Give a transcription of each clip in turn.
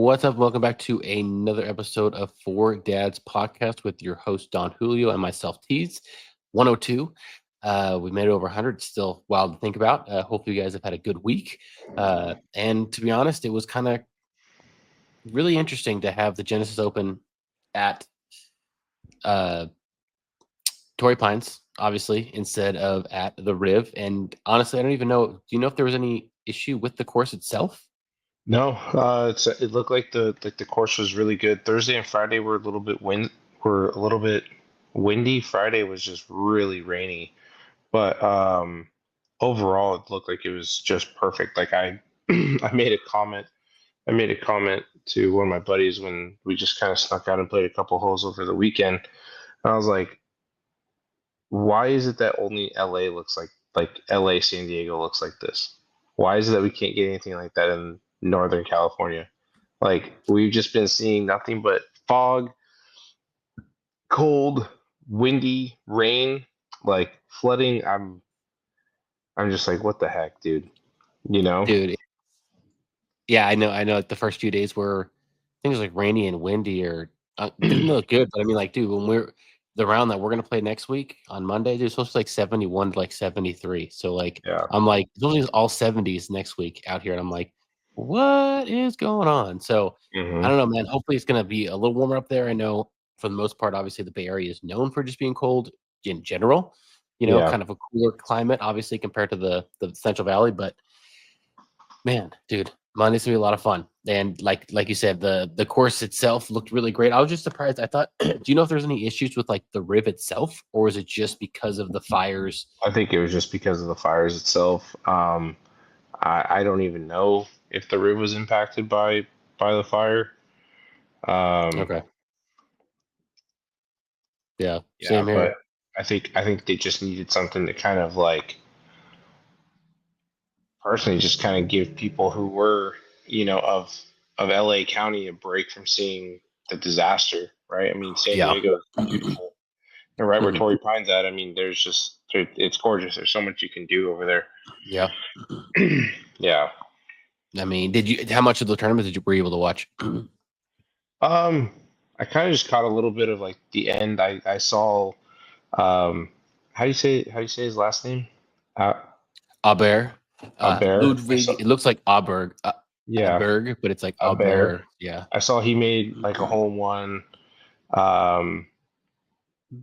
What's up? Welcome back to another episode of Four Dads Podcast with your host Don Julio and myself Tease. 102. We made it over 100. Still wild to think about. Hopefully, you guys have had a good week. And to be honest, it was kind of really interesting to have the Genesis Open at Torrey Pines, obviously, instead of at the Riv. And honestly, I don't even know. Do you know if there was any issue with the course itself? No, it looked like the course was really good. Thursday and Friday were a little bit windy. Friday was just really rainy, but overall it looked like it was just perfect. Like I I made a comment I made a comment to one of my buddies when we just kind of snuck out and played a couple holes over the weekend. And I was like, why is it that only LA looks like LA San Diego looks like this? Why is it that we can't get anything like that in Northern California? Like we've just been seeing nothing but fog, cold, windy, rain, like flooding. I'm just like, what the heck, dude? You know? Dude, yeah, I know. I know. The first few days were, I think it was like rainy and windy, or didn't look good. But I mean, like, dude, when we're the round that we're gonna play next week on Monday, dude, it's supposed to be like 71 to like 73. So like, Yeah. I'm like, it's supposed to be all 70s next week out here, and I'm like, what is going on? So I Hmm. don't know, man. Hopefully, it's gonna be a little warmer up there. I know for the most part, obviously, the Bay Area is known for just being cold in general. Yeah. Kind of a cooler climate, obviously, compared to the Central Valley, but. Man, dude, Monday's gonna be a lot of fun. And like you said, the course itself looked really great. I was just surprised. I thought, do you know if there's any issues with like the Riv itself, or is it just because of the fires? I think it was just because of the fires itself. I don't even know if the river was impacted by the fire. Um, Okay, yeah, yeah, same but here. I think they just needed something to kind of like personally just kind of give people who were of LA County a break from seeing the disaster, right? I mean, San Yeah, Diego is beautiful, and right where hmm Torrey Pines at, I mean, it's gorgeous. There's so much you can do over there. yeah. Yeah. I mean, did you? How much of the tournament were you able to watch? Um, I kind of just caught a little bit of like the end. I saw um, how do you say his last name? Uh, Aberg, Aberg. I saw Ludvig. It looks like Aberg, yeah, Aberg, but it's like Aberg. Aber. Yeah. I saw he made like a hole in one. Um,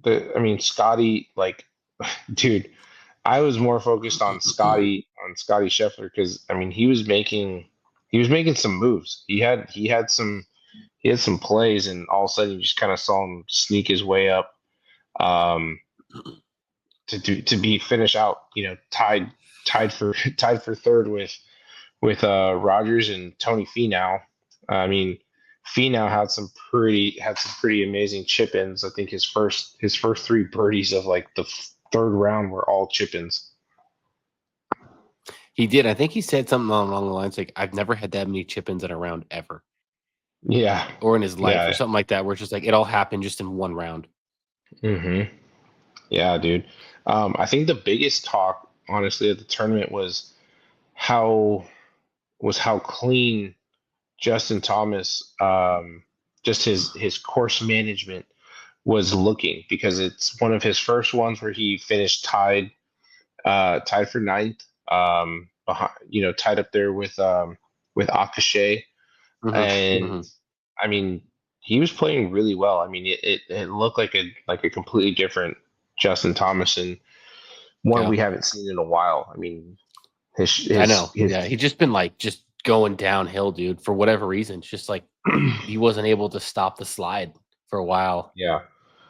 I mean Scotty, like, dude, I was more focused on Scotty Scheffler because I mean he was making some moves. He had some plays, and all of a sudden you just kind of saw him sneak his way up. Um, to be finish out, tied for tied for third with Rogers and Tony Finau. I mean, Finau had some pretty amazing chip ins. I think his first three birdies of like the third round were all chip ins. He did. I think he said something along the lines like, "I've never had that many chip-ins in a round ever." Yeah, Or in his life or yeah, something like that, where it's just like it all happened just in one round. hmm yeah, dude. I think the biggest talk, honestly, at the tournament how how clean Justin Thomas, just his course management was looking because it's one of his first ones where he finished tied for ninth, behind, tied up there with Akashe, Mhm, and mhm. I mean he was playing really well. I mean it looked like a completely different Justin Thomas and one Yeah, we haven't seen in a while. I mean his I his know. his Yeah, he's just been like just going downhill, dude. For whatever reason, it's just like he wasn't able to stop the slide for a while. yeah.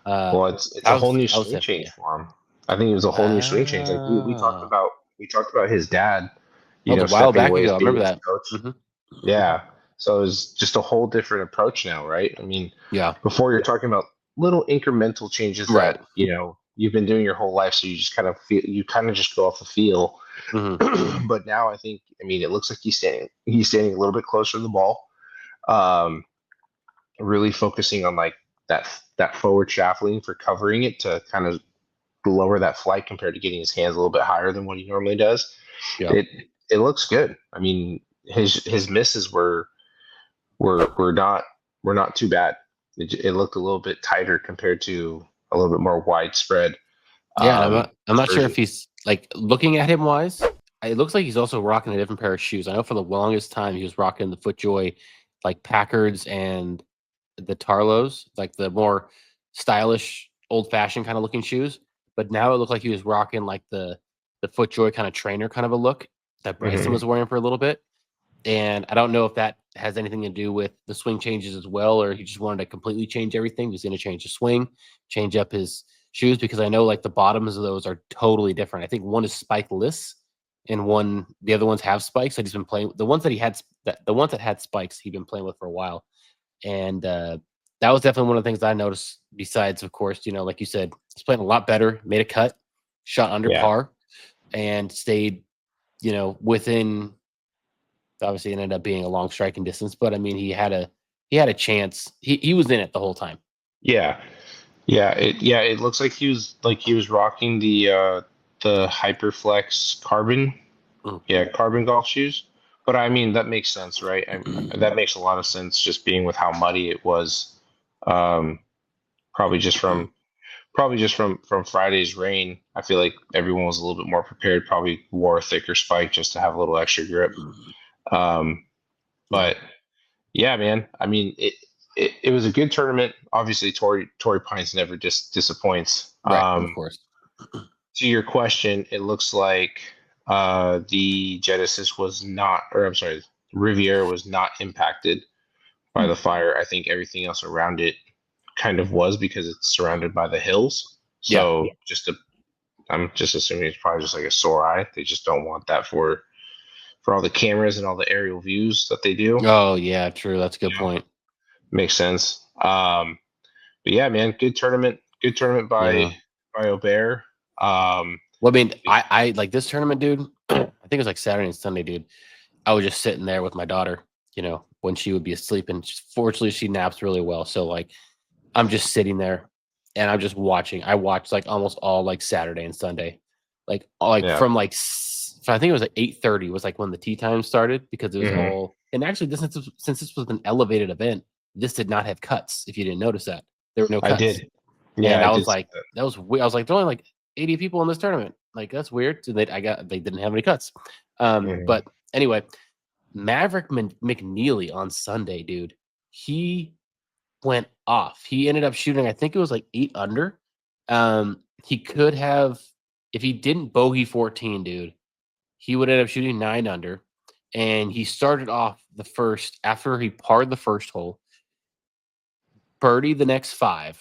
Uh, Well, it's a whole new how's swing that? change Yeah. for him. I think it was a whole new swing change. Like Ah, we talked about his dad, that was a while stepping back away as ago. I being remember his that. coach. Hmm. Yeah. So it's just a whole different approach now, right? I mean, Yeah. before you're talking about little incremental changes Right. that, you've been doing your whole life, so you kind of just go off the feel. Hmm. But now I mean, it looks like he's standing a little bit closer to the ball. Um, really focusing on like that forward shaft lean for covering it to kind of lower that flight compared to getting his hands a little bit higher than what he normally does. Yeah. It it looks good. I mean, his misses were were not too bad. It looked a little bit tighter compared to a little bit more widespread Yeah, and I'm not sure if dispersion. he's like looking at him wise. It looks like he's also rocking a different pair of shoes. I know for the longest time he was rocking the FootJoy, like Packards and the Tarlos, like the more stylish, old fashioned kind of looking shoes. But now it looked like he was rocking like the FootJoy kind of trainer kind of a look that Bryson Hmm. was wearing for a little bit. And I don't know if that has anything to do with the swing changes as well, or he just wanted to completely change everything. He's going to change the swing, change up his shoes, because I know like the bottoms of those are totally different. I think one is spikeless and the other ones have spikes that he's been playing. The ones that he had, the ones that had spikes, he'd been playing with for a while. And that was definitely one of the things I noticed. Besides, of course, like you said, he's playing a lot better, made a cut, shot under Yeah, par, and stayed, within. Obviously, it ended up being a long striking distance, but I mean, he had a chance. He was in it the whole time. yeah, yeah. It looks like he was rocking the Hyperflex Carbon, Mm. yeah, carbon golf shoes. But I mean, that makes sense, right? That makes a lot of sense, just being with how muddy it was. Um, probably just from Friday's rain. I feel like everyone was a little bit more prepared. Probably wore a thicker spike just to have a little extra grip. Um, Yeah, but yeah, man. I mean, it was a good tournament. Obviously, Torrey Pines never disappoints. right. Of course. To your question, it looks like the Genesis was not, or I'm sorry, Riviera was not impacted by the fire. I think everything else around it kind of was, because it's surrounded by the hills. Yeah. So I'm just assuming it's probably just like a sore eye. They just don't want that for all the cameras and all the aerial views that they do. Oh, yeah. True. That's a good You know, point. makes sense. But yeah, man, good tournament. Good tournament Yeah. by Aubert. Um, Well, I mean, I like this tournament, dude. I think it was like Saturday and Sunday, dude. I was just sitting there with my daughter, when she would be asleep, and fortunately, she naps really well. So like, I'm just sitting there and I'm just watching. I watched like almost all like Saturday and Sunday, like yeah. from like I think it was like 8:30 was like when the tea time started, because it was Hmm. all. And actually, since this was an elevated event, this did not have cuts. If you didn't notice that, there were no I cuts, did. Yeah, and I I did was see like, that was weird. I was like, there are only like 80 people in this tournament. Like that's weird. And they didn't have any cuts. that. Hmm. But anyway, Maverick McNeely on Sunday, dude. He went off. He ended up shooting, I think it was like 8 under. He could have, if he didn't bogey 14, dude, he would end up shooting 9 under. And he started off the first, after he parred the first hole, birdie the next 5.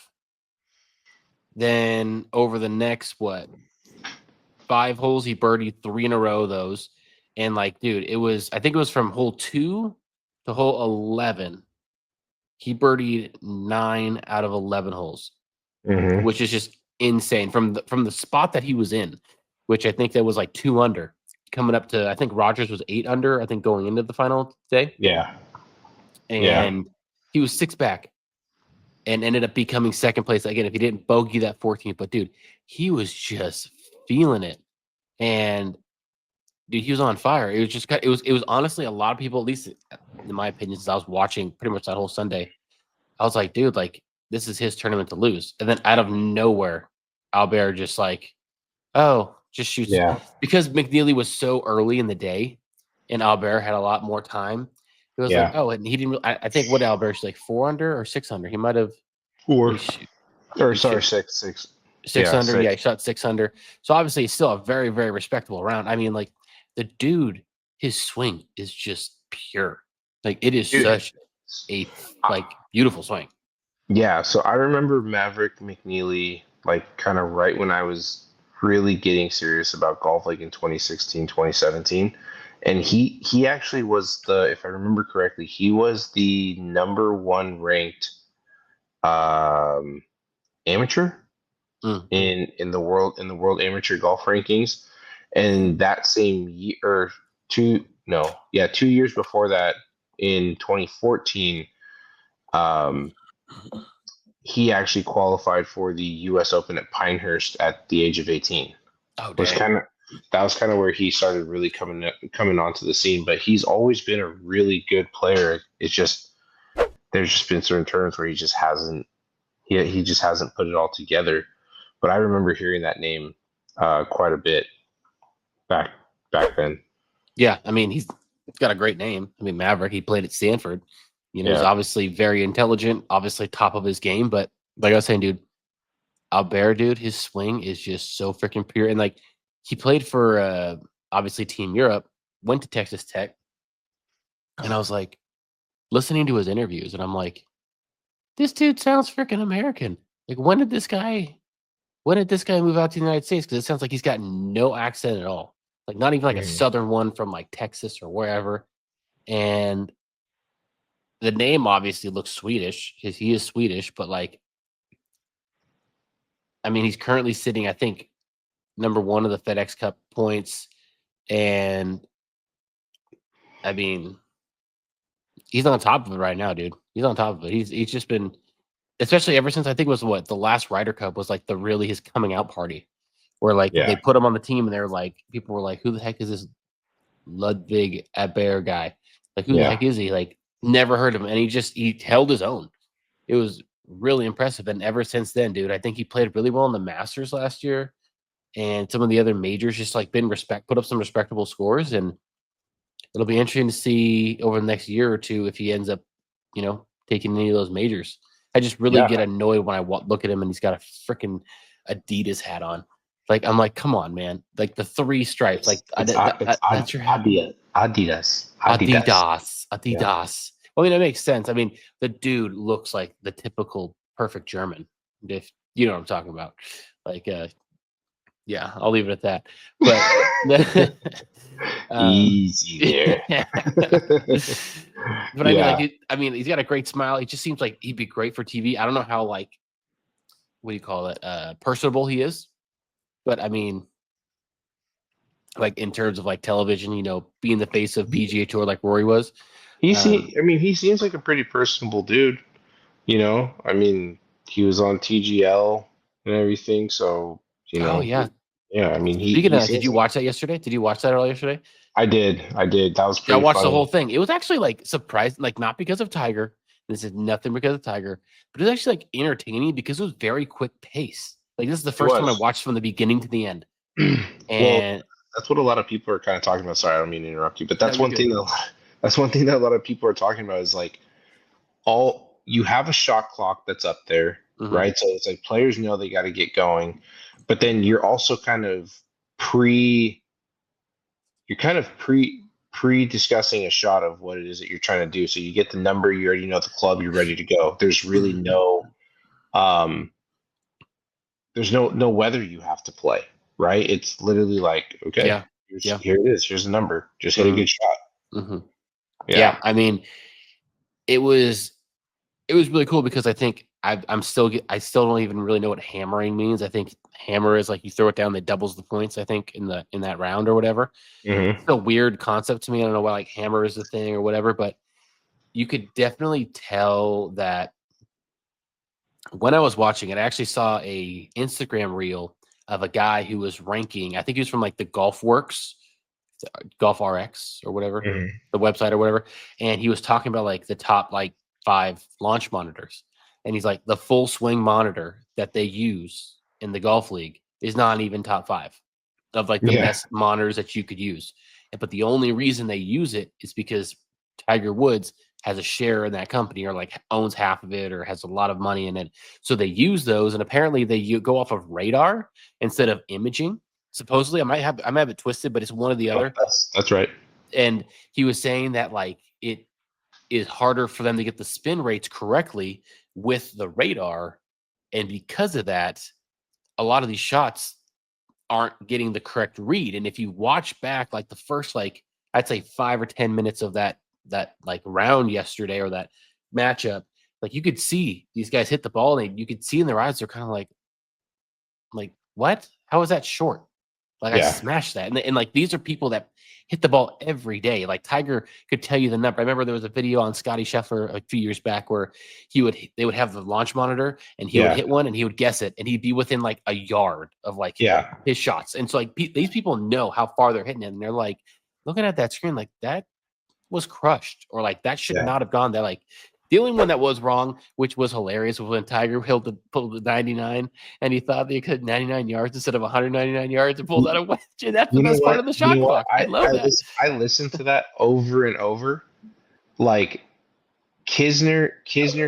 Then over the next, 5 holes, he birdied 3 in a row, those. And like, dude, I think it was from hole 2 to hole 11. He birdied 9 out of 11 holes, Hmm. which is just insane from the spot that he was in, which I think that was like 2 under, coming up to, I think Rogers was 8 under, I think, going into the final day, Yeah. Yeah. and he was 6 back and ended up becoming second place again if he didn't bogey that 14th. But dude, he was just feeling it, and dude, he was on fire. It was just it was honestly, a lot of people, at least in my opinion, since I was watching pretty much that whole Sunday, I was like, dude, like this is his tournament to lose. And then out of nowhere, Albert just like, oh, just shoots, Yeah. because McNeely was so early in the day, and Albert had a lot more time. It was like, Yeah. oh, and he didn't. I think what Albert like 4 under or 6 under. He might have. What Four. he shoot? Or He sorry, shoot six, six. six Yeah, under. Yeah, he six. shot 6 under. So obviously, it's still a very, very respectable round. I mean, like the dude, his swing is just pure. Like it is Dude, such a like beautiful swing. yeah, so I remember Maverick McNeely, like kind of right when I was really getting serious about golf, like in 2016, 2017. And he actually was the, if I remember correctly, he was the number one ranked um amateur Mm. in the world amateur golf rankings. And that same year, or two, no, yeah, 2 years before that, in 2014, um he actually qualified for the U.S. Open at Pinehurst at the age of 18. Oh Was dang. kind of That was kind of where he started really coming onto the scene. But he's always been a really good player. It's just there's just been certain turns where he just hasn't put it all together. But I remember hearing that name quite a bit back then. Yeah, I mean, he's got a great name. I mean, Maverick, he played at Stanford. He's Yeah. obviously very intelligent, obviously top of his game. But like I was saying, dude, Albert, dude, his swing is just so freaking pure. And like he played for obviously Team Europe, went to Texas Tech, and I was like listening to his interviews, and I'm like, this dude sounds freaking American. Like, when did this guy move out to the United States? Because it sounds like he's got no accent at all. Like not even like a Mhm. southern one from like Texas or wherever. And the name obviously looks Swedish because he is Swedish, but like, I mean, he's currently sitting, I think, number one of the FedEx Cup points. And I mean, he's on top of it right now, dude. He's on top of it. He's just been, especially ever since I think it was what the last Ryder Cup was like the really his coming out party, where like Yeah. they put him on the team and they're like, people were like, who the heck is this Ludvig Aberg guy? Like, who the Yeah. heck is he? Like, never heard of him, and he held his own. It was really impressive, and ever since then, dude, I think he played really well in the Masters last year, and some of the other majors just like put up some respectable scores, and it'll be interesting to see over the next year or two if he ends up, taking any of those majors. I just really Yeah. get annoyed when I look at him and he's got a freaking Adidas hat on. Like I'm like, come on, man! Like the three stripes, like that's your hat. Adidas. Adidas, Yeah. Adidas. Well, I mean, that makes sense. I mean, the dude looks like the typical perfect German, if you know what I'm talking about. Like, yeah, I'll leave it at that. But, Easy there. yeah. But I mean, Yeah. like, he's got a great smile. He just seems like he'd be great for TV. I don't know how, like, what do you call it? Personable he is, but I mean, like in terms of like television, being the face of He, PGA Tour like Rory was. I mean, he seems like a pretty personable dude. I mean, he was on TGL and everything, so Oh yeah. yeah. I mean, Speaking he of that, did seems you like watch that yesterday? Did you watch that earlier yesterday? I did. That was Yeah, I pretty watched the whole funny. thing. It was actually like surprising, like not because of Tiger. This is nothing because of Tiger, but it was actually like entertaining because it was very quick pace. Like this is the It first time I was. watched from the beginning to the end. Well, And that's what a lot of people are kind of talking about. Sorry, I don't mean to interrupt you, but no, you're good. that's one thing that a lot of people are talking about is like all you have a shot clock that's up there, Hmm. right? So it's like players know they got to get going, but then pre you're kind of pre discussing a shot of what it is that you're trying to do. So you get the number, you already know the club, you're ready to go. Um there's no weather you have to play, right? It's literally like, okay, Yeah, yeah. here it is. Here's the number. Just hit a Hmm. good shot. Hmm. Yeah. Yeah, I mean, it was it was really cool because I think I still don't even really know what hammering means. I think hammer is like you throw it down that doubles the points. I think in that round or whatever. Hmm. It's a weird concept to me. I don't know why like hammer is the thing or whatever, but you could definitely tell that when I was watching it, I actually saw a Instagram reel of a guy who was ranking. I think he was from like the Golf Works, Golf RX or whatever, Hmm. the website or whatever, and he was talking about like the top like 5 launch monitors, and he's like the full swing monitor that they use in the golf league is not even top 5 of like the Yeah. best monitors that you could use. But the only reason they use it is because Tiger Woods has a share in that company or like owns half of it or has a lot of money in it. So they use those, and apparently they go off of radar instead of imaging. Supposedly, I might have it twisted, but it's one or the No, other. that's right. And he was saying that like it is harder for them to get the spin rates correctly with the radar, and because of that, a lot of these shots aren't getting the correct read. And if you watch back like the first like I'd say 5 or 10 minutes of that like round yesterday or that matchup, like you could see these guys hit the ball and you could see in their eyes they're kind of like what? How is that short? Like I Yeah. smashed that, and like these are people that hit the ball every day. Like Tiger could tell you the number. I remember there was a video on Scotty Scheffler a few years back where they would have the launch monitor and he would Yeah. hit one and he would guess it and he'd be within like a yard of like Yeah. his shots. And so like these people know how far they're hitting it, and they're like looking at that screen like that was crushed or like that should Yeah. not have gone there. Like The only one that was wrong, which was hilarious, was when Tiger pulled the 99, and he thought they could 99 yards instead of 199 yards and pulled out a wedge. And that's the You know best part what? of the You shot know what? clock. I love that. I listened to that over and over. Like Kisner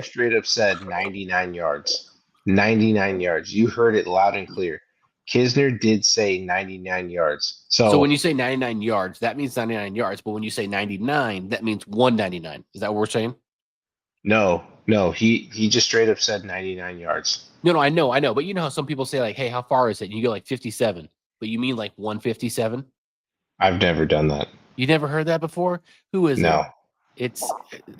straight up said 99 yards. 99 yards. You heard it loud and clear. Kisner did say 99 yards. So So when you say 99 yards, that means 99 yards. But when you say 99, that means 199. Is that what we're saying? no, he just straight up said 99 yards. No, I know. But you know how some people say, like, hey, how far is it? And you go like 57, but you mean like 157? I've never done that. You never heard that before? Who is it? No. It's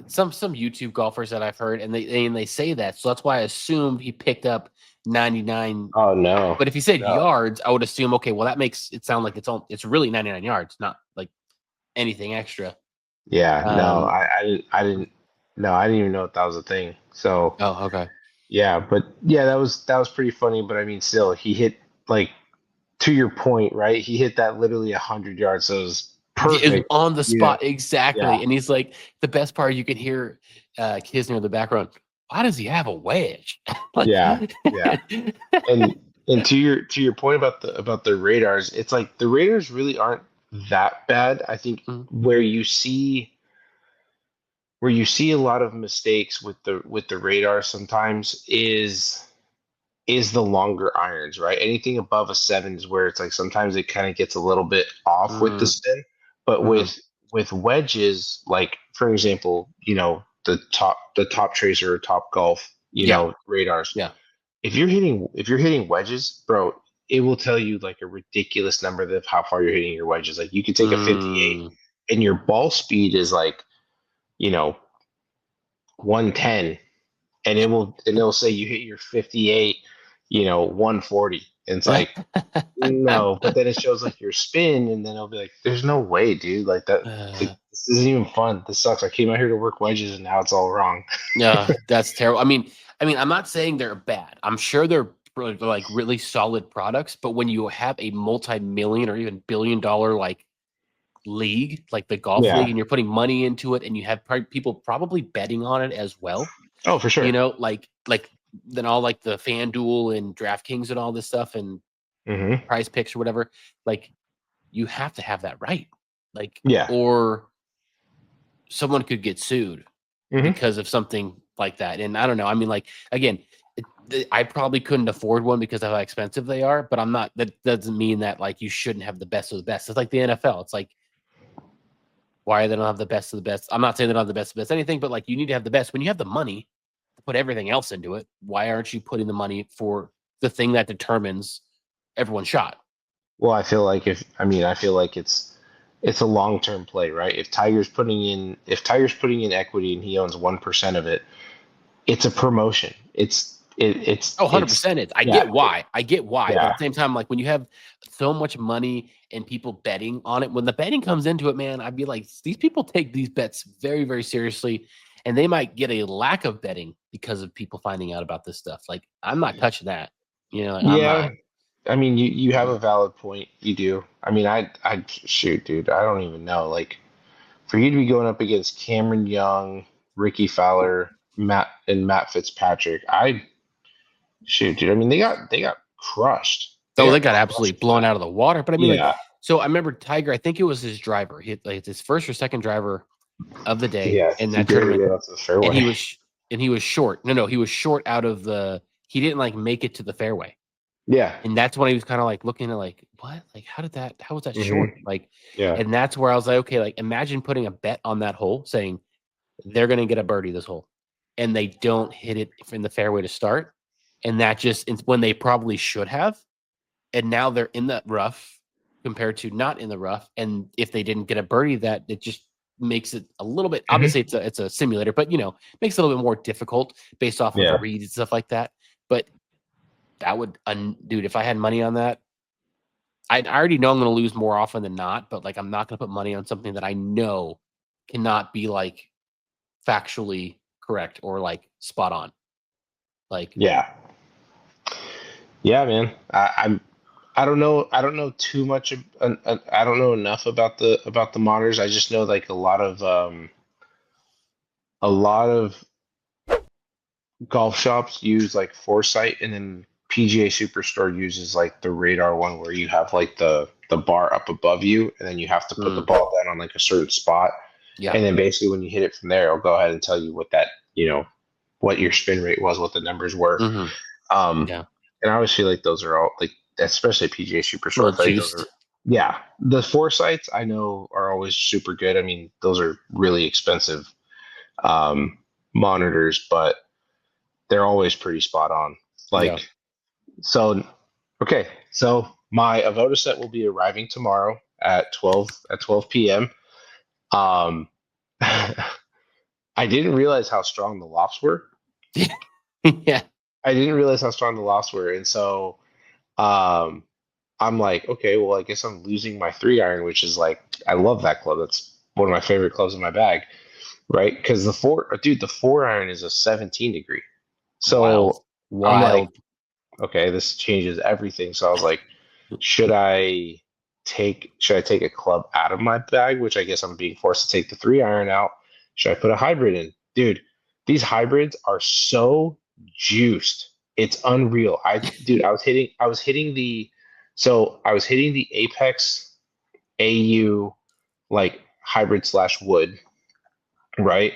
some YouTube golfers that I've heard, and they say that. So that's why I assumed he picked up 99. Oh no. But if he said No. yards, I would assume, okay, well, that makes it sound like it's really 99 yards, not like anything extra. Yeah, no, I didn't no, I didn't even know that was a thing. So Oh, okay. yeah, but yeah, that was pretty funny. But I mean, still, he hit like to your point, right? He hit that literally 100 yards, so it was Is perfect. on the Yeah, spot, exactly. yeah, And he's like, the best part, you can hear Kisner in the background. Why does he have a wedge? Like, yeah, yeah. And to your point about the radars, it's like the radars really aren't that bad. I think mm, where you see a lot of mistakes with the radar sometimes is the longer irons, right? Anything above a seven is where it's like sometimes it kind of gets a little bit off with the mm, spin. But mhm. with wedges, like for example, the top tracer or top golf, Yeah, radars. yeah. If you're hitting wedges, bro, it will tell you like a ridiculous number of how far you're hitting your wedges. Like you could take a 58 Mm. and your ball speed is like, you know, 110 and it'll say you hit your 58, 140. And it's like, no, but then it shows like your spin, and then it'll be like, there's no way, dude. Like that, like, Uh, this isn't even fun. This sucks. I came out here to work wedges, and now it's all wrong. yeah, that's terrible. I mean, I'm not saying they're bad. I'm sure they're like really solid products, but when you have a multi-million or even billion-dollar like league, like the golf league, Yeah. and you're putting money into it, and you have people probably betting on it as well, Oh, for sure. like then all like the FanDuel and DraftKings and all this stuff and Hmm. Prize Picks or whatever, like you have to have that right, like Yeah. or someone could get sued Hmm. because of something like that. And I don't know. I mean, like again, I probably couldn't afford one because of how expensive they are. But I'm not. That doesn't mean that like you shouldn't have the best of the best. It's like the NFL. It's like why they don't have the best of the best. I'm not saying they don't have the best of the best anything, but like you need to have the best when you have the money to put everything else into it. Why aren't you putting the money for the thing that determines everyone's shot? Well, I feel like it's a long term play, right? If Tiger's putting in equity and he owns 1% of it, it's a promotion. Oh, It's 100% it. I yeah, get why. I get why. But yeah. at the same time, like when you have so much money and people betting on it, when the betting comes into it, man, I'd be like, these people take these bets very, very seriously. And they might get a lack of betting because of people finding out about this stuff. Like, I'm not touching that. Like, I'm Yeah, not. I mean, you have a valid point. You do. I mean, I shoot, dude. I don't even know. Like, for you to be going up against Cameron Young, Ricky Fowler, Matt Fitzpatrick, I shoot, dude. I mean, they got crushed. They Oh, they got got absolutely crushed blown by. out of the water. But I mean, like, Yeah, so I remember Tiger, I think it was his driver. He hit like his first or second driver of the day yeah. in He that barely tournament. made it to the And he fairway. was he was short. No, he was short out of he didn't like make it to the fairway. Yeah. And that's when he was kind of like looking at like, what? Like, how was that Hmm. short? Like, Yeah. and that's where I was like, okay, like imagine putting a bet on that hole saying they're going to get a birdie this hole and they don't hit it in the fairway to start. And that just, it's when they probably should have. And now they're in the rough compared to not in the rough. And if they didn't get a birdie, that it just makes it a little bit, Hmm. obviously it's a simulator, but makes it a little bit more difficult based off of the Yeah. reads and stuff like that. But that would, dude, if I had money on that, I already know I'm going to lose more often than not, but like I'm not going to put money on something that I know cannot be like factually correct or like spot on. Like, Yeah. Yeah, man. I don't know. I don't know too much. I don't know enough about the monitors. I just know like a lot of golf shops use like Foresight, and then PGA Superstore uses like the radar one where you have like the bar up above you, and then you have to put the Mm, ball down on like a certain spot, yeah. and then basically when you hit it from there, it'll go ahead and tell you what that what your spin rate was, what the numbers were. Hmm. Um, Yeah. and I always feel like those are all like, especially PGA A Superstore. little I feel like those are, juiced. yeah. The Foresights I know are always super good. I mean, those are really expensive um, monitors, but they're always pretty spot on. Yeah. Like, so, okay. So my Avoda set will be arriving tomorrow at 12 p.m. Um, I didn't realize how strong the lofts were. Yeah. I didn't realize how strong the lofts were, and so um, I'm like, okay, well, I guess I'm losing my 3 iron, which is like, I love that club. That's one of my favorite clubs in my bag, right? Because the 4 iron is a 17 degree. Wild. So I'm like, Wild. okay, this changes everything. So I was like, should I take a club out of my bag, which I guess I'm being forced to take the 3 iron out? Should I put a hybrid in? Dude, these hybrids are so juiced. It's unreal. I was hitting the Apex AU like hybrid slash wood, right?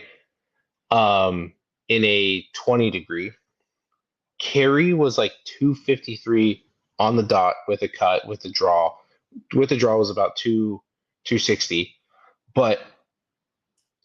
In a 20 degree. Carry was like 253 on the dot with a cut with the draw. With the draw was about 260. But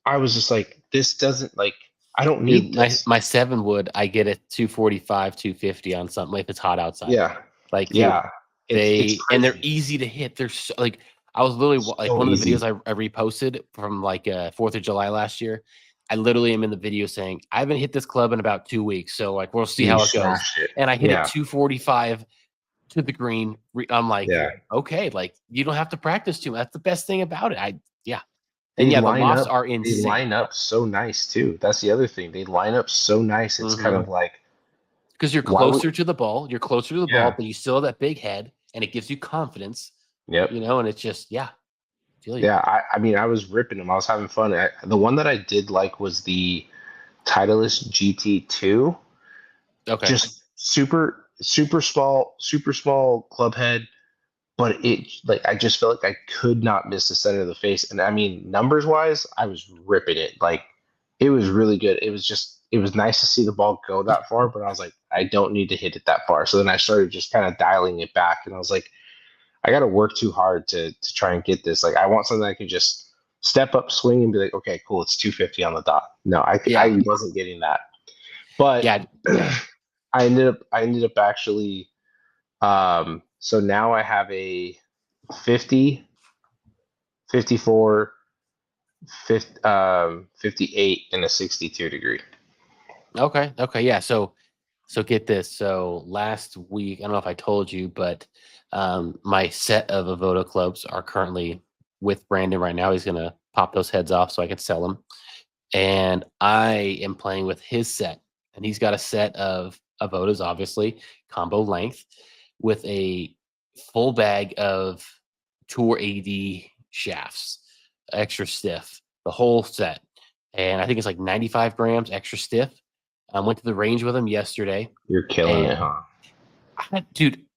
I was just like, this doesn't like I don't Dude, need my this. my 7 wood, I get it 245, 250 on something if it's hot outside. Yeah. Like, dude, Yeah. It's they're crazy. easy to hit. They're so, like, I was literally like So one of the videos easy. I reposted from like 4th of July last year. I literally am in the video saying I haven't hit this club in about 2 weeks, so like we'll see You how it goes. smashed it. And I hit it Yeah. 245 to the green. I'm like, Yeah. okay, like you don't have to practice too much. That's the best thing about it. Yeah, and They yeah, the line lofts up are they insane line up so nice too. That's the other thing. They line up so nice. It's kind because of like, you're why would closer to the ball. You're closer to the ball, yeah. but you still have that big head, and it gives you confidence. Yep. And it's just feel you. Yeah, I mean, I was ripping them. I was having fun. The one that I did like was the Titleist GT2. Okay. Just super small club head, but it like I just felt like I could not miss the center of the face. And I mean, numbers wise, I was ripping it. Like it was really good. It was nice to see the ball go that far, but I was like, I don't need to hit it that far. So then I started just kind of dialing it back, and I was like, I got to work too hard to try and get this. Like I want something I can just step up, swing, and be like, okay, cool, it's 250 on the dot. No, Yeah. I wasn't getting that, but Yeah. Yeah. I ended up actually. So now I have a 50, 54, 58, and a 62 degree. Okay. Okay. Yeah. So get this. So last week, I don't know if I told you, but my set of Avoda clubs are currently with Brandon right now. He's gonna pop those heads off so I can sell them. And I am playing with his set, and he's got a set of Avodas, obviously combo length, with a full bag of Tour AD shafts, extra stiff, the whole set. And I think it's like 95 grams extra stiff. I went to the range with him yesterday, You're killing it, and huh?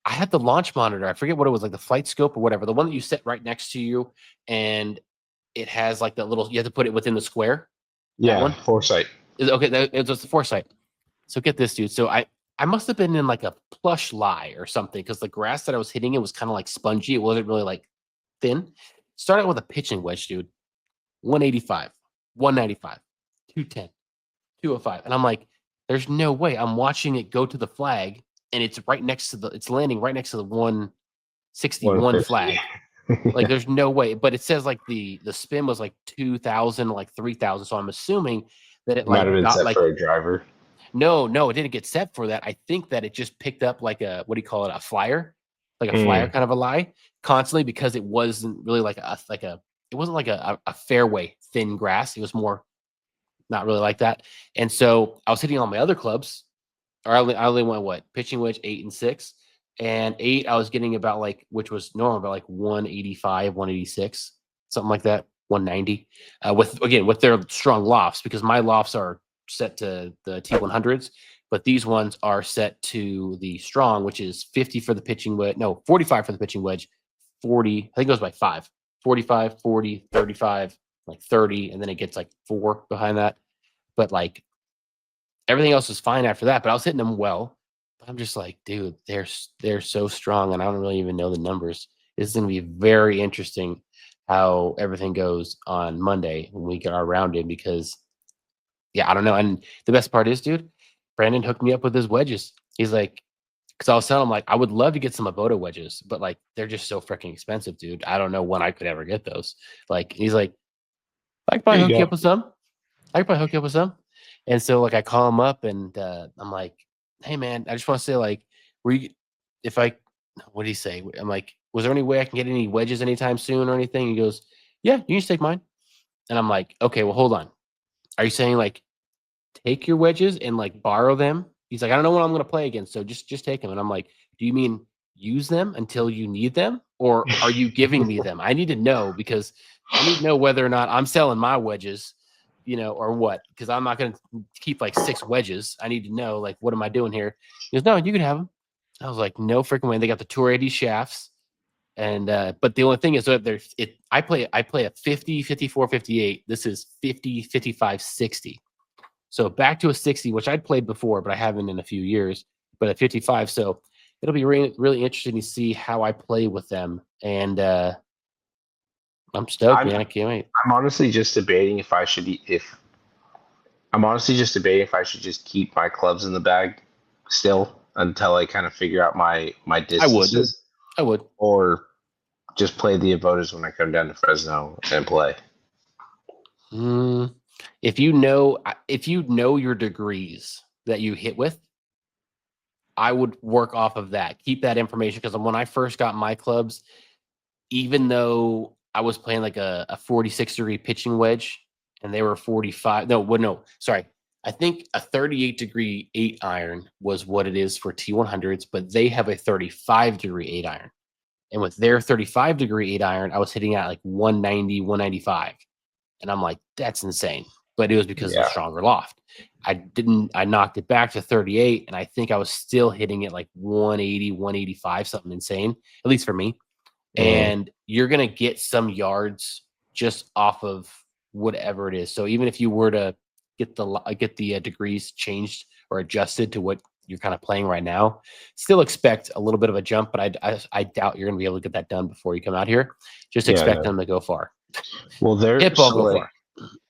I had the launch monitor. I forget what it was, like the flight scope or whatever, the one that you set right next to you, and it has like that little. You have to put it within the square. That Yeah, one. foresight. Okay, it was the foresight. So get this, dude. So I must have been in like a plush lie or something because the grass that I was hitting it was kind of like spongy. It wasn't really like thin. Started out with a pitching wedge, dude. 185, 195, 210, 205. And I'm like, there's no way. I'm watching it go to the flag and it's landing right next to the 161 150. flag. Like there's no way. But it says like the spin was like 2,000, like 3,000. So I'm assuming that it Might have like been got set like for a driver. no, it didn't get set for that. I think that it just picked up like a what do you call it, a flyer, like a flyer Mm, kind of a lie constantly because it wasn't really like a it wasn't like a fairway thin grass. It was more not really like that. And so I was hitting all my other clubs, or I only went what pitching wedge 8 and 6, and 8 I was getting about like which was normal about like 185, 186, something like that, 190. With again with their strong lofts because my lofts are set to the T100s, but these ones are set to the strong, which is 50 for the pitching wedge. No, 45 for the pitching wedge. 40, I think it goes by 5. 45, 40, 35, like 30, and then it gets like 4 behind that. But like everything else is fine after that. But I was hitting them well. I'm just like, dude, they're so strong, and I don't really even know the numbers. This is going to be very interesting how everything goes on Monday when we get our round in, because yeah, I don't know. And the best part is, dude, Brandon hooked me up with his wedges. He's like, because I was telling him like I would love to get some Avoda wedges, but like they're just so freaking expensive, dude. I don't know when I could ever get those. Like he's like, I could There probably you hook you go. up with some. I could probably hook you up with some. And so like I call him up and I'm like, hey man, I just want to say like, were you if I what did he say? I'm like, was there any way I can get any wedges anytime soon or anything? He goes, yeah, you can just take mine. And I'm like, okay, well hold on. Are you saying like take your wedges and like borrow them? He's like, I don't know what I'm going to play against, so just take them. And I'm like, do you mean use them until you need them, or are you giving me them? I need to know, because I need to know whether or not I'm selling my wedges, or what. Because I'm not going to keep like 6 wedges. I need to know like what am I doing here? He goes, no, you can have them. I was like, no freaking way. They got the Tour 80 shafts. And but the only thing is that I play a 50, 54, 58. This is 50, 55, 60. So back to a 60, which I'd played before, but I haven't in a few years, but at 55. So it'll be really, really interesting to see how I play with them. And I'm stoked, I'm man. I can't wait. I'm honestly just debating if I should if I'm honestly just debating if I should just keep my clubs in the bag still until I kind of figure out my I would. distances, I would. or just play the Avodas when I come down to Fresno and play. Mm, if you know your degrees that you hit with, I would work off of that. Keep that information, because when I first got my clubs, even though I was playing like a 46-degree pitching wedge and they were 45. No, sorry. I think a 38-degree 8 iron was what it is for T100s, but they have a 35-degree 8 iron. And with their 35-degree 8 iron, I was hitting at like 190, 195. And I'm like, that's insane. But it was because of the Yeah. stronger loft. I knocked it back to 38, and I think I was still hitting it like 180, 185, something insane, at least for me. Mm. And you're going to get some yards just off of whatever it is. So even if you were to get the degrees changed or adjusted to what you're kind of playing right now, still expect a little bit of a jump, but I doubt you're going to be able to get that done before you come out here. Just Yeah, expect no. them to go far. Well, they're Hit ball so go like far.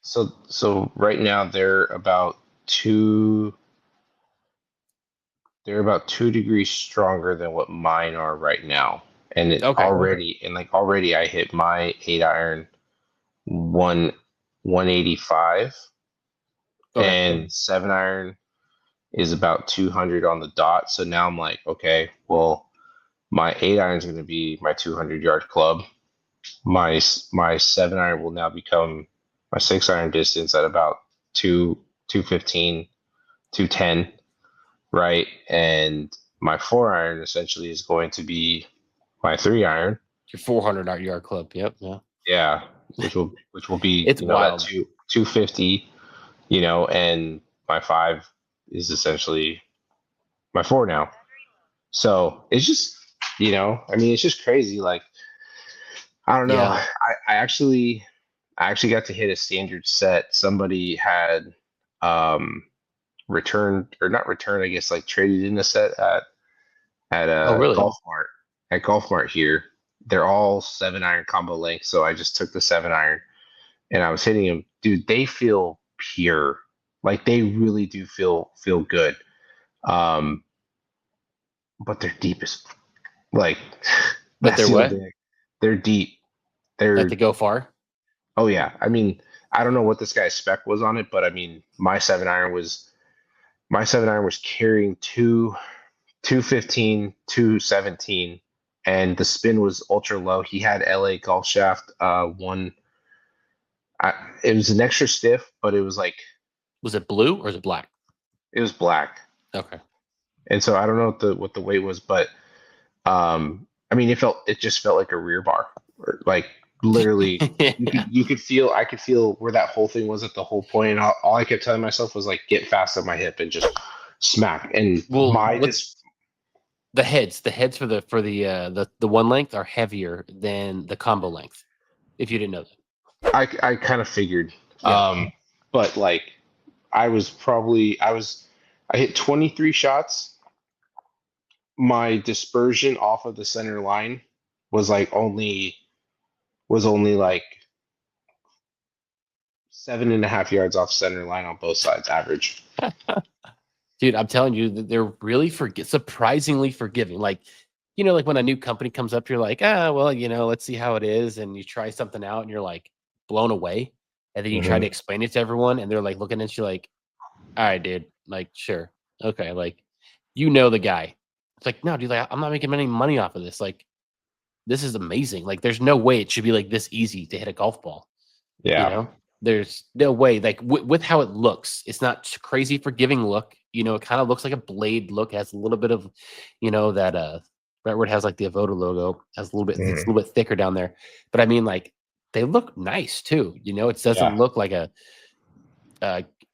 so right now they're about 2 degrees stronger than what mine are right now. And Okay. already I hit my 8 iron 185, Okay. and 7 iron is about 200 on the dot. So now I'm like, okay, well, my 8 iron is going to be my 200-yard club. My 7 iron will now become my 6 iron distance at about 215, 210, right? And my 4 iron essentially is going to be my 3 iron. Your 400 yard club. Yep. Yeah. Yeah, which will be, It's that wild. 250, and my 5 is essentially my 4 now. So it's just, I mean, it's just crazy. Like, I don't know. Yeah. I actually got to hit a standard set. Somebody had um returned, or not returned, I guess, like traded in a set at Oh, a really? Golf Mart here. They're all 7 iron combo length, so I just took the 7 iron and I was hitting them. Dude, they feel pure. Like, they really do feel good. Um, but they're deep as, like, But that's they're the only what? thing. They're deep. Like to They're go far? Oh yeah. I mean, I don't know what this guy's spec was on it, but I mean, my 7 iron was carrying 215, 217, and the spin was ultra low. He had LA Golf Shaft one. It was an extra stiff, but it was like, Was it blue or is it black? it was black, Okay. and so I don't know what the weight was, but I mean, it just felt like a rear bar, or like. Literally, Yeah. you could feel I could feel where that whole thing was at the whole point. And all I kept telling myself was like, get fast on my hip and just smack. And Well, my what's just the heads for the one length are heavier than the combo length. If you didn't know that. I kind of figured. Yeah. But like I hit 23 shots. My dispersion off of the center line was like only like 7.5 yards off center line on both sides average. Dude, I'm telling you, they're really surprisingly forgiving. Like, like when a new company comes up, you're like, well, let's see how it is, and you try something out, and you're like blown away, and then you try to Hmm. explain it to everyone, and they're like looking at you like, all right, dude, like, sure, okay, like, the guy. It's like, no, dude, like, I'm not making any money off of this. Like, this is amazing. Like, there's no way it should be like this easy to hit a golf ball. You Yeah. know, there's no way. Like with how it looks, it's not crazy forgiving look. It kind of looks like a blade look. Has a little bit of, that right where it has like the Avoda logo. Has a little bit. It's a Hmm. little bit thicker down there. But I mean, like they look nice too. It doesn't Yeah. look like a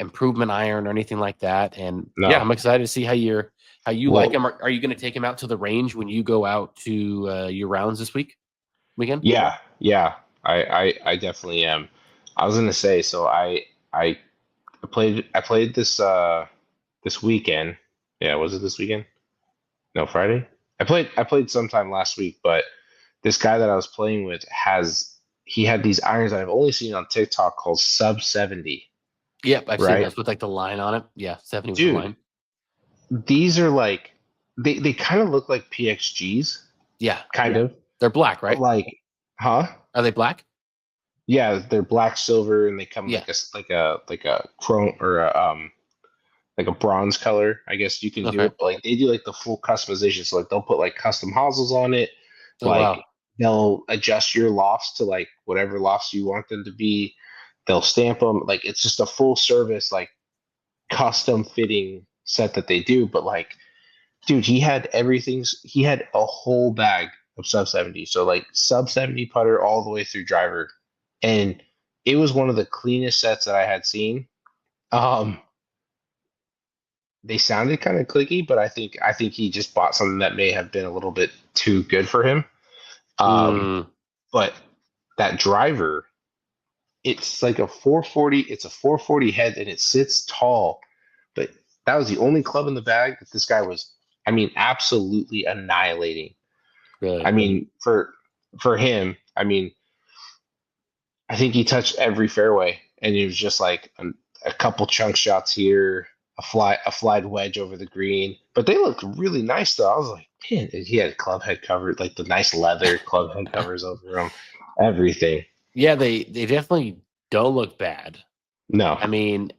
improvement iron or anything like that. And yeah, No. I'm excited to see how you like Well, them. Are you going to take them out to the range when you go out to your rounds this weekend? yeah, yeah. I definitely am. I was gonna say, so I I played this weekend. Yeah, was it this weekend? No, Friday. I played sometime last week, but this guy that I was playing with he had these irons that I've only seen on TikTok called sub 70, Yep, I've seen right? those with like the line on it. Yeah, 70 with the Dude, line. these are like they kind of look like PXGs, Yeah, kind yeah. of. They're black, But right? like, huh? Are they black? Yeah, they're black, silver, and they come Yeah. like a chrome or like a bronze color. I guess you can do Okay. it, but like they do like the full customization. So like they'll put like custom hosels on it. Oh Like wow. they'll adjust your lofts to like whatever lofts you want them to be. They'll stamp them. Like it's just a full service like custom fitting set that they do. But like, dude, he had everything. He had a whole bag of sub 70. So like sub 70 putter all the way through driver, and it was one of the cleanest sets that I had seen. Um, they sounded kind of clicky, but I think he just bought something that may have been a little bit too good for him. Um, Mm, but that driver, it's like a 440. It's a 440 head, and it sits tall. But that was the only club in the bag that this guy was, I mean, absolutely annihilating. I really. mean, for him, I mean, I think he touched every fairway, and it was just like a couple chunk shots here, a flied wedge over the green. But they looked really nice though. I was like, man, he had club head covered, like the nice leather club head covers over him, everything. Yeah, they definitely don't look bad. No. I mean,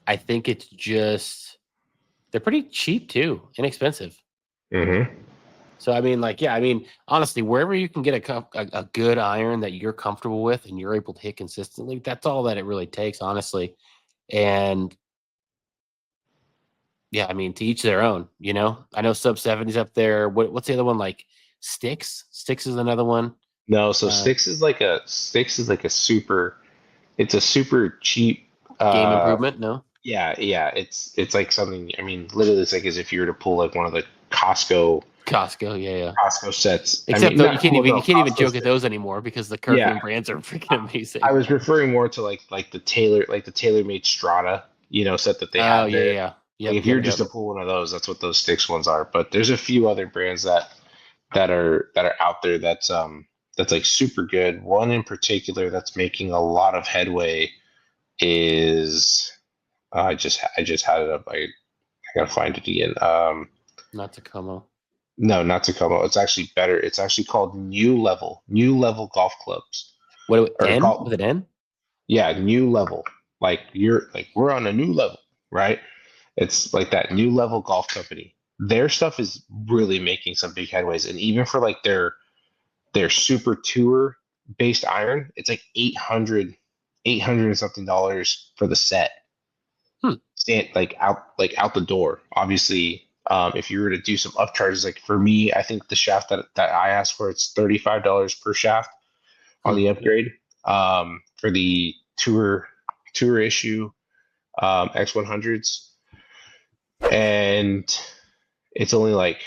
I think it's just they're pretty cheap too, inexpensive. Hmm. So I mean, like, yeah, I mean, honestly, wherever you can get a good iron that you're comfortable with and you're able to hit consistently, that's all that it really takes, honestly. And yeah, I mean, to each their own. I know sub 70's up there. What's the other one? Like Sticks? Sticks is another one. No, so Uh, Sticks is like a super. It's a super cheap. Game Uh, improvement? No. yeah, yeah. It's like something. I mean, literally, it's like as if you were to pull like one of the Costco Costco, yeah, yeah. Costco sets. I Except mean, though you not can't well, even no you can't even Costco joke at sets. those anymore because the Yeah, Kirkland brands are freaking I amazing. was referring more to like the tailor made Strata, set that they Oh have yeah, there. yeah. Like Yep, if you're yep, just yep. to pull one of those, that's what those sticks ones are. But there's a few other brands that are out there that's like super good. One in particular that's making a lot of headway is I just had it up. I gotta find it again. Not Tacoma. No, not Tacoma. It's actually better. It's actually called New Level Golf Clubs What or N with golf. an N? Yeah, New Level. Like we're on a new level, right? It's like that New Level Golf Company. Their stuff is really making some big headways, and even for like their super tour based iron, it's like 800 and something dollars for the set. Hmm. Stand like out the door. Obviously, if you were to do some upcharges, like for me, I think the shaft that I asked for, it's $35 per shaft. on the upgrade for the tour issue X100s, and it's only like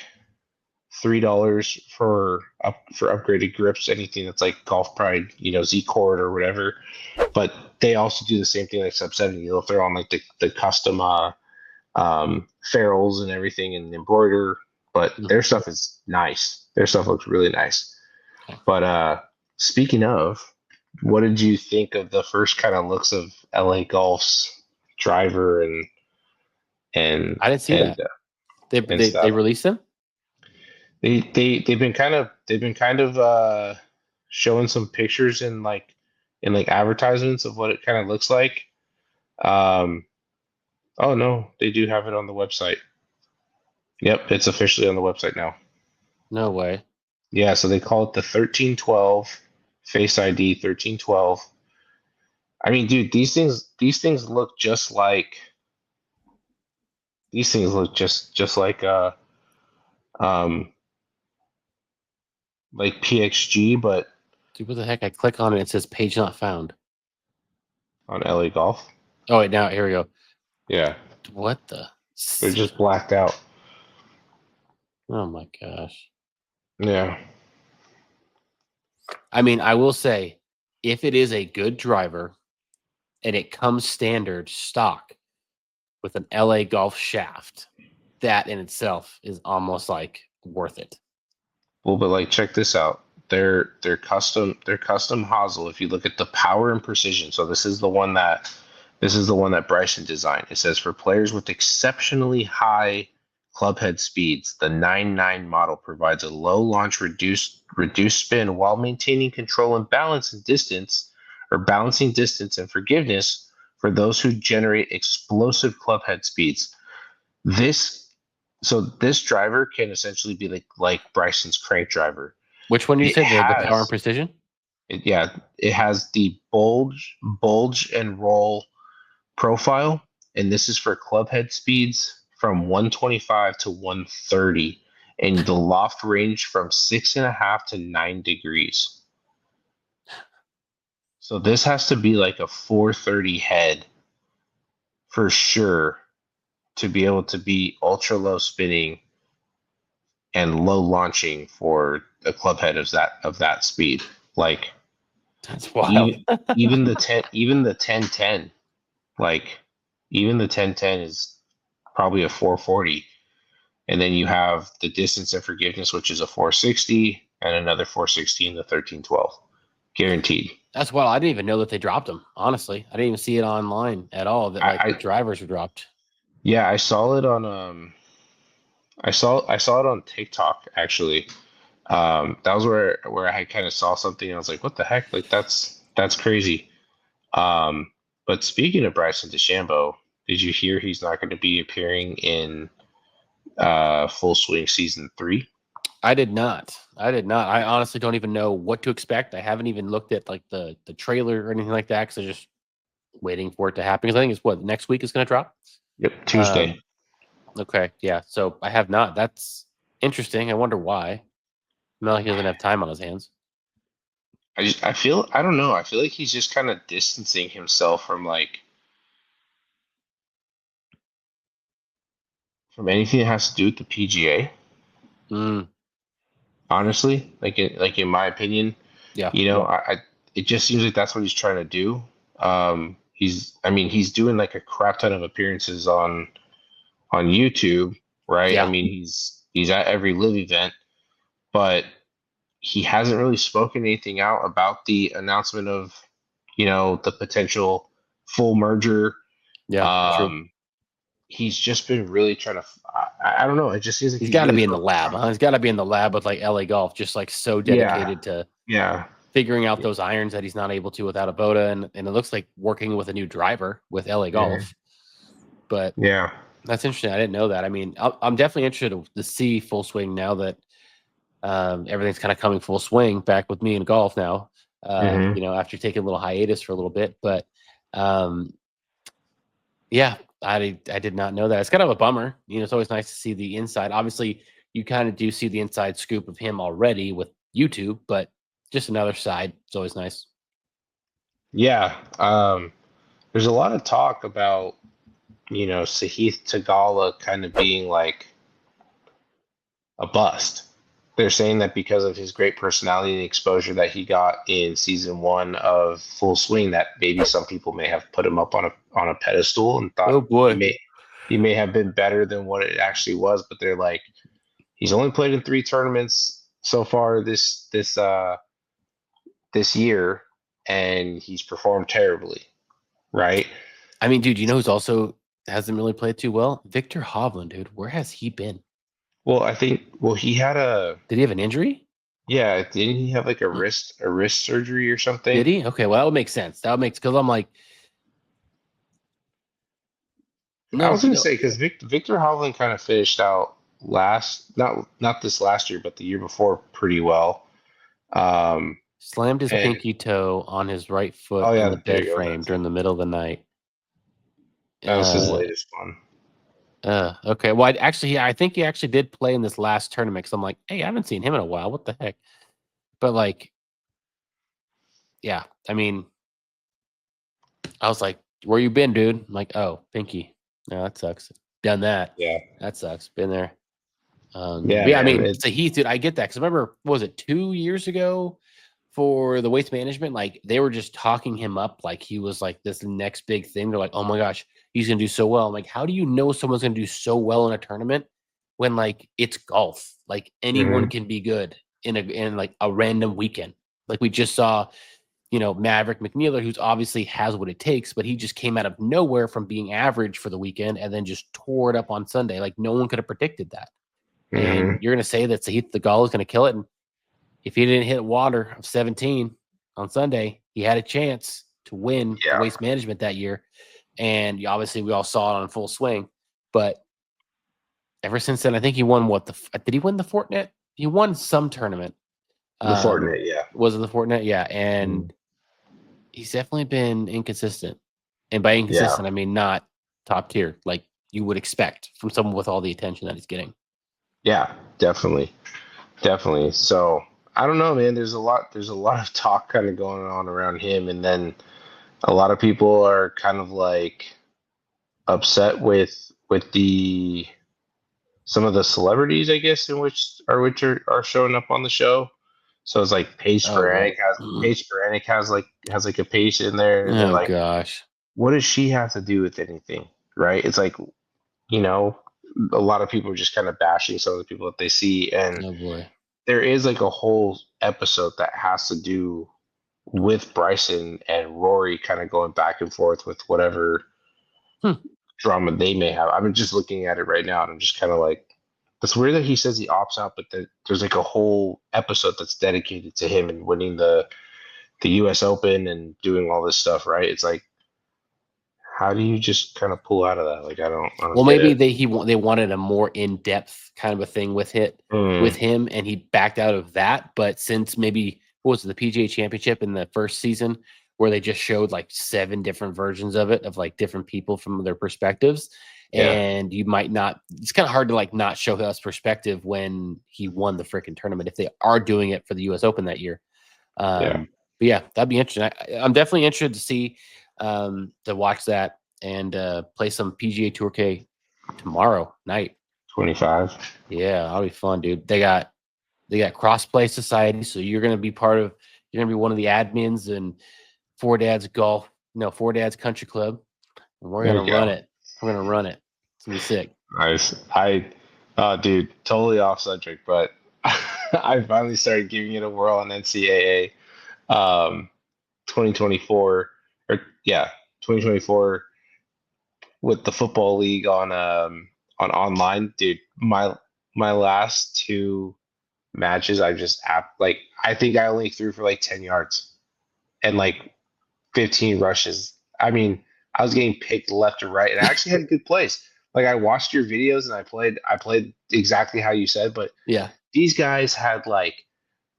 $3 for upgraded grips, anything that's like Golf Pride, Z Cord or whatever. But they also do the same thing like Sub 70. They'll throw on like the custom ferrules and everything and embroider. But their stuff is nice. Their stuff looks really nice. Okay. But speaking of, what did you think of the first kind of looks of LA Golf's driver and I didn't see that. They released them. They've been kind of showing some pictures in like advertisements of what it kind of looks like. Oh no, they do have it on the website. Yep, it's officially on the website now. No way. Yeah, so they call it the 1312 Face ID 1312. I mean, dude, these things look just like like PXG, but Dude, what the heck? I click on it. It says page not found on LA Golf. Oh wait, now here we go. Yeah. What the? They're just blacked out. Oh my gosh. Yeah. I mean, I will say, if it is a good driver and it comes standard stock with an LA Golf shaft, that in itself is almost like worth it. Well, but like check this out. Their custom hosel, if you look at the power and precision. So this is the one that Bryson designed. It says for players with exceptionally high club head speeds, the 9.9 model provides a low launch reduced spin while maintaining control and balancing distance and forgiveness for those who generate explosive club head speeds. This driver can essentially be like Bryson's crank driver. Which one you said? The power and precision? It has the bulge and roll profile, and this is for club head speeds from 125 to 130, and the loft range from 6.5 to 9 degrees. So this has to be like a 430 head for sure to be able to be ultra low spinning and low launching for a club head of that speed. Like that's wild. even the 1010, like even the 1010 is probably a 440, and then you have the distance and forgiveness, which is a 460, and another 460 in the 1312, guaranteed. That's wild. I didn't even know that they dropped them. Honestly, I didn't even see it online at all that the drivers were dropped. Yeah, I saw it on I saw it on TikTok actually. That was where I kind of saw something and I was like, what the heck? Like that's crazy. But speaking of Bryson DeChambeau, did you hear he's not going to be appearing in Full Swing Season 3? I did not. I honestly don't even know what to expect. I haven't even looked at like the trailer or anything like that because I'm just waiting for it to happen. Because I think it's next week is going to drop. Yep, Tuesday. Okay, yeah. So I have not. That's interesting. I wonder why. Not like he doesn't have time on his hands. I don't know. I feel like he's just kind of distancing himself from anything that has to do with the PGA. Honestly, in my opinion, yeah. It just seems like that's what he's trying to do. He's doing like a crap ton of appearances on YouTube, right? Yeah. I mean, he's at every live event, but he hasn't really spoken anything out about the announcement of, the potential full merger. Yeah, true. He's just been really trying to. I don't know. It just seems like he's got to be in the lab. Huh? He's got to be in the lab with like LA Golf, just like so dedicated to figuring out those irons that he's not able to without a Boda, and it looks like working with a new driver with LA Golf. But yeah, that's interesting. I didn't know that. I mean, I'm definitely interested to see Full Swing now that everything's kind of coming full swing back with me in golf now. After taking a little hiatus for a little bit, but yeah, I did not know that. It's kind of a bummer. It's always nice to see the inside. Obviously, you kind of do see the inside scoop of him already with YouTube, but just another side. It's always nice. Yeah. There's a lot of talk about, Sahith Tagala kind of being like a bust. They're saying that because of his great personality and exposure that he got in season one of Full Swing, that maybe some people may have put him up on a pedestal and thought Oh boy. he may have been better than what it actually was. But they're like, he's only played in 3 tournaments so far this year, and he's performed terribly, right? I mean, dude, you know who's also hasn't really played too well? Victor Hovland, dude. Where has he been? Well, I think he had a Did he have an injury? yeah, didn't he have like a wrist surgery or something? Did he? Okay, well that would make sense. That would make because I'm like, I no, was gonna no, say because Victor Hovland kind of finished out not this last year, but the year before pretty well. Um, slammed his and pinky toe on his right foot oh in yeah, the there bed you go. frame during the middle of the night. That was his Uh, latest one. okay. Well, I think he actually did play in this last tournament. Because I'm like, hey, I haven't seen him in a while. What the heck? But like, yeah, I mean, I was like, where you been, dude? I'm like, oh, pinky. No, that sucks. Done that. Yeah, That sucks. Been there. yeah, But yeah, I man. mean, it's a Heath, dude. I get that because remember, what was it 2 years ago for the waste management? Like they were just talking him up like he was like this next big thing. They're like, oh my gosh, he's gonna do so well. I'm like, how do you know someone's gonna do so well in a tournament when like it's golf? Like anyone Hmm. can be good in like a random weekend. Like we just saw, Maverick McNeeler, who's obviously has what it takes, but he just came out of nowhere from being average for the weekend and then just tore it up on Sunday. Like no one could have predicted that. Hmm. And you're going to say that Sahith Theegala is going to kill it. And if he didn't hit water of 17 on Sunday, he had a chance to win the Yeah. waste management that year. And obviously, we all saw it on Full Swing. But ever since then, I think he won did he win the Fortinet? He won some tournament. The Fortnite, yeah. Was it the Fortinet? Yeah. Mhm. And he's definitely been inconsistent. And by Yeah, inconsistent, I mean not top tier, like you would expect from someone with all the attention that he's getting. yeah, definitely, definitely. So I don't know, man. There's a lot of talk kind of going on around him, and then a lot of people are kind of like upset with the some of the celebrities, I guess, which are showing up on the show. So it's like Oh, well. Paige Sporanic has like a page in there, and they're Oh, like, gosh. what does she have to do with anything, right? It's like, you know, a lot of people are just kind of bashing some of the people that they see, and Oh, boy. there is like a whole episode that has to do with Bryson and Rory kind of going back and forth with whatever Hmm. drama they may have. I'm just looking at it right now, and I'm just kind of like, it's weird that he says he opts out, but there's like a whole episode that's dedicated to him and winning the U.S. Open and doing all this stuff, right? It's like, how do you just kind of pull out of that? Like, I don't Well, get maybe it. they wanted a more in-depth kind of a thing with Mm, him, and he backed out of that. But since maybe what was it, the PGA Championship in the first season, where they just showed like 7 different versions of it of like different people from their perspectives, yeah, and you might not. It's kind of hard to like not show us perspective when he won the freaking tournament if they are doing it for the U.S. Open that year. yeah. But yeah, that'd be interesting. I'm definitely interested to see to watch that and play some PGA Tour K tomorrow night. 25. Yeah, that'll be fun, dude. They got crossplay society, so you're gonna be one of the admins and Four Dads Country Club, and we're There gonna you go. run it. We're gonna run it. It's gonna be sick. Nice. Dude, totally off subject, but I finally started giving it a whirl on NCAA. 2024, or yeah, 2024 with the football league on online, dude. My last two matches, I think I only threw for like 10 yards and like 15 rushes. I mean, I was getting picked left and right, and I actually had a good place. Like I watched your videos and I played exactly how you said, but Yeah. these guys had like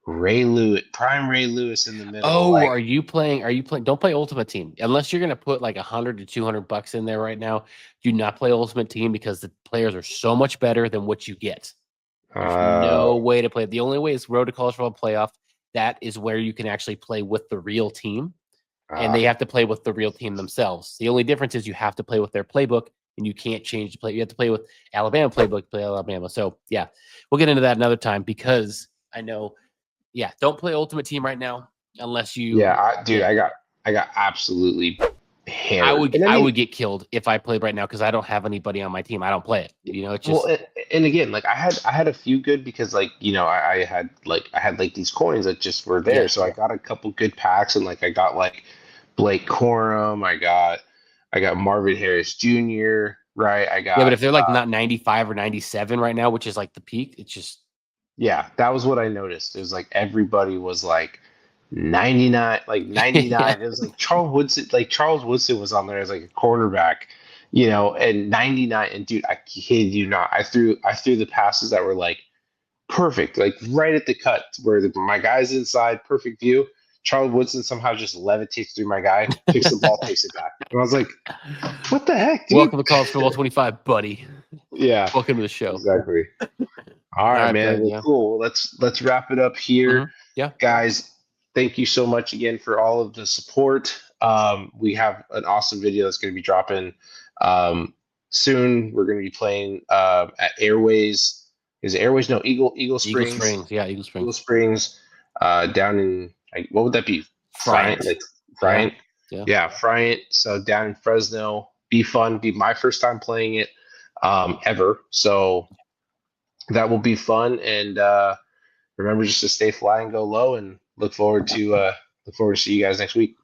prime Ray Lewis in the middle. Oh, Like, are you playing? Are you playing? Don't play Ultimate Team unless you're gonna put like 100 to 200 bucks in there right now. Do not play Ultimate Team because the players are so much better than what you get. There's uh, no way to play. The only way is Road to College Football Playoff, that is where you can actually play with the real team, and Uh, they have to play with the real team themselves. The only difference is you have to play with their playbook, and you can't change the play. You have to play with Alabama playbook, play Alabama. So yeah, we'll get into that another time because I know, yeah, don't play Ultimate Team right now unless you, yeah, dude, yeah. I got absolutely I hammered. would And I I mean, would get killed if I played right now because I don't have anybody on my team. I don't play it. It's well, just and again, like I had a few good because like I had like these coins that just were there, yeah. so I got a couple good packs, and like I got like Blake Corum, I got Marvin Harris Jr. Right, I Yeah, but got if they're like not 95 or 97 right now, which is like the peak, it's just yeah, that was what I noticed. It was like everybody was like 99, like yeah. 99. It was like Charles Woodson was on there as like a quarterback, and 99. And dude, I kid you not, I threw the passes that were like perfect, like right at the cut where my guy's inside, perfect view. Charles Woodson somehow just levitates through my guy, picks the ball, takes it back. And I was like, what the heck, dude? Welcome to College Football 25, buddy. Yeah, Welcome to the show. exactly. All All right, right, man. bud. Well, Yeah. cool. Let's wrap it up here, Yeah. guys. Thank you so much again for all of the support. We have an awesome video that's going to be dropping soon. We're going to be playing at Airways. Is it Airways? No, Eagle Eagle Springs. Springs. Yeah, Eagle Eagle Springs. Springs. Down in like, what would that be? Friant, Friant. like Yeah. Friant. Yeah. Yeah, Friant. So down in Fresno. Be fun. Be my first time playing it ever. So that will be fun. And remember just to stay fly and go low, and look forward to see you guys next week.